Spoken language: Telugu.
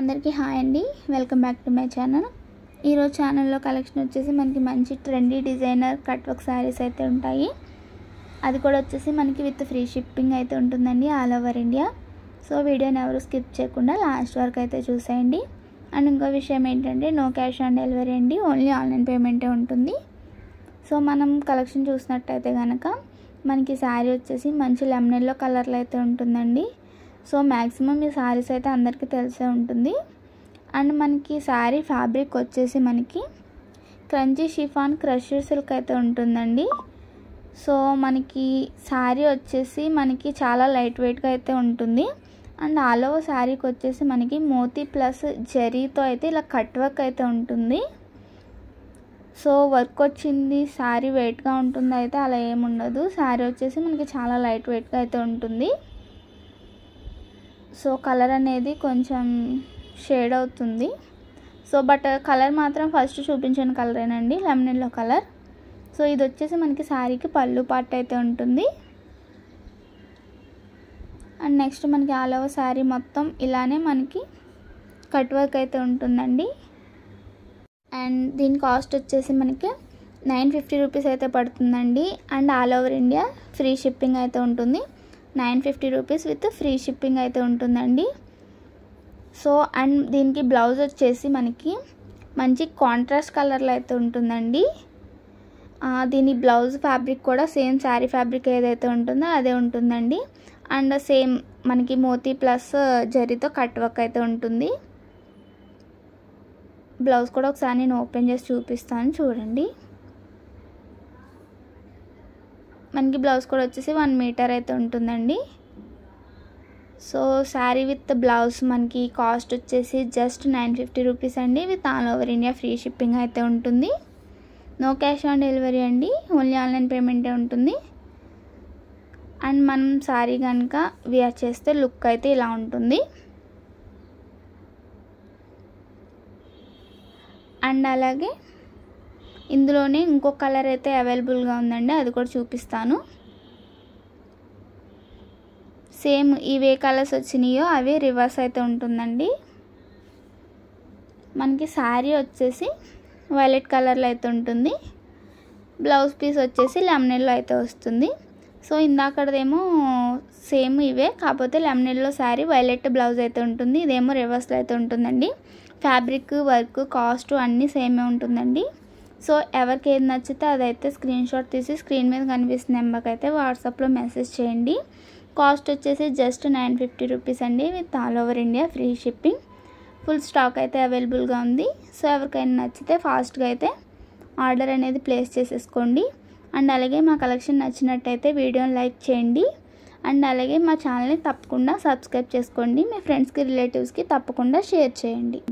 అందరికీ హాయ్ అండి, welcome back to my channel. ఈరోజు ఛానల్లో కలెక్షన్ వచ్చేసి మనకి మంచి trendy designer cut work saris అయితే ఉంటాయి. అది కూడా వచ్చేసి మనకి విత్ ఫ్రీ షిప్పింగ్ అయితే ఉంటుందండి ఆల్ ఓవర్ ఇండియా. సో వీడియోని ఎవరు స్కిప్ చేయకుండా లాస్ట్ వరకు అయితే చూసేయండి. అండ్ ఇంకో విషయం ఏంటంటే నో క్యాష్ ఆన్ డెలివరీ అండి, ఓన్లీ ఆన్లైన్ పేమెంటే ఉంటుంది. సో మనం కలెక్షన్ చూసినట్టయితే కనుక మనకి శారీ వచ్చేసి మంచి లెమన్ ఎల్లో కలర్లో అయితే ఉంటుందండి. సో మ్యాక్సిమం ఈ శారీస్ అయితే అందరికీ తెలిసే ఉంటుంది. అండ్ మనకి శారీ ఫ్యాబ్రిక్ వచ్చేసి మనకి క్రంచీ షిఫాన్ క్రషర్ సిల్క్ అయితే ఉంటుందండి. సో మనకి శారీ వచ్చేసి మనకి చాలా లైట్ వెయిట్గా అయితే ఉంటుంది. అండ్ ఆల్ ఓవర్ శారీకి వచ్చేసి మనకి మోతీ ప్లస్ జరీతో అయితే ఇలా కట్ వర్క్ అయితే ఉంటుంది. సో వర్క్ వచ్చింది శారీ వెయిట్గా ఉంటుంది అయితే అలా ఏముండదు. శారీ వచ్చేసి మనకి చాలా లైట్ వెయిట్గా అయితే ఉంటుంది. సో కలర్ అనేది కొంచెం షేడ్ అవుతుంది. సో బట్ కలర్ మాత్రం ఫస్ట్ చూపించిన కలరేనండి, లెమన్ ఎల్లో కలర్. సో ఇది వచ్చేసి మనకి శారీకి పళ్ళు పార్ట్ అయితే ఉంటుంది. అండ్ నెక్స్ట్ మనకి ఆల్ ఓవర్ శారీ మొత్తం ఇలానే మనకి కట్ వర్క్ అయితే ఉంటుందండి. అండ్ దీని కాస్ట్ వచ్చేసి మనకి 950 రూపీస్ అయితే పడుతుందండి. And all over India free shipping అయితే ఉంటుంది. 950 రూపీస్ విత్ ఫ్రీ షిప్పింగ్ అయితే ఉంటుందండి. సో అండ్ దీనికి బ్లౌజ్ వచ్చేసి మనకి మంచి కాంట్రాస్ట్ కలర్లో అయితే ఉంటుందండి. దీని బ్లౌజ్ ఫ్యాబ్రిక్ కూడా సేమ్ శారీ ఫ్యాబ్రిక్ ఏదైతే ఉంటుందో అదే ఉంటుందండి. అండ్ సేమ్ మనకి మోతీ ప్లస్ జరీతో కట్ వర్క్ అయితే ఉంటుంది. బ్లౌజ్ కూడా ఒకసారి నేను ఓపెన్ చేసి చూపిస్తాను, చూడండి. మనకి బ్లౌజ్ కూడా వచ్చేసి 1 మీటర్ అయితే ఉంటుందండి. సో శారీ విత్ బ్లౌజ్ మనకి కాస్ట్ వచ్చేసి జస్ట్ 950 రూపీస్ అండి. With all over India free shipping అయితే ఉంటుంది. నో క్యాష్ ఆన్ డెలివరీ అండి, ఓన్లీ ఆన్లైన్ పేమెంటే ఉంటుంది. అండ్ మనం శారీ కనుక వేర్ చేస్తే లుక్ అయితే ఇలా ఉంటుంది. అండ్ అలాగే ఇందులోనే ఇంకో కలర్ అయితే అవైలబుల్గా ఉందండి, అది కూడా చూపిస్తాను. సేమ్ ఇవే కలర్స్ వచ్చినాయో అవే రివర్స్ అయితే ఉంటుందండి. మనకి శారీ వచ్చేసి వైలెట్ కలర్లో అయితే ఉంటుంది. బ్లౌజ్ పీస్ వచ్చేసి లెమన్ ఎల్లో అయితే వస్తుంది. సో ఇందాకదేమో సేమ్ ఇవే, కాకపోతే lemon yellow sari violet blouse అయితే ఉంటుంది. ఇదేమో రివర్స్లో అయితే ఉంటుందండి. ఫ్యాబ్రిక్ వర్క్ కాస్ట్ అన్నీ సేమే ఉంటుందండి. సో ఎవరికి ఏది నచ్చితే అదైతే స్క్రీన్ షాట్ తీసి స్క్రీన్ మీద కనిపిస్తున్న నెంబర్కి అయితే వాట్సాప్లో మెసేజ్ చేయండి. కాస్ట్ వచ్చేసి జస్ట్ 950 రూపీస్ అండి. With all over India free shipping. Full stock అయితే అవైలబుల్గా ఉంది. సో ఎవరికైనా నచ్చితే ఫాస్ట్గా అయితే ఆర్డర్ అనేది ప్లేస్ చేసేసుకోండి. అండ్ అలాగే మా కలెక్షన్ నచ్చినట్టయితే వీడియోని లైక్ చేయండి. అండ్ అలాగే మా ఛానల్ని తప్పకుండా సబ్స్క్రైబ్ చేసుకోండి. మీ ఫ్రెండ్స్కి రిలేటివ్స్కి తప్పకుండా షేర్ చేయండి.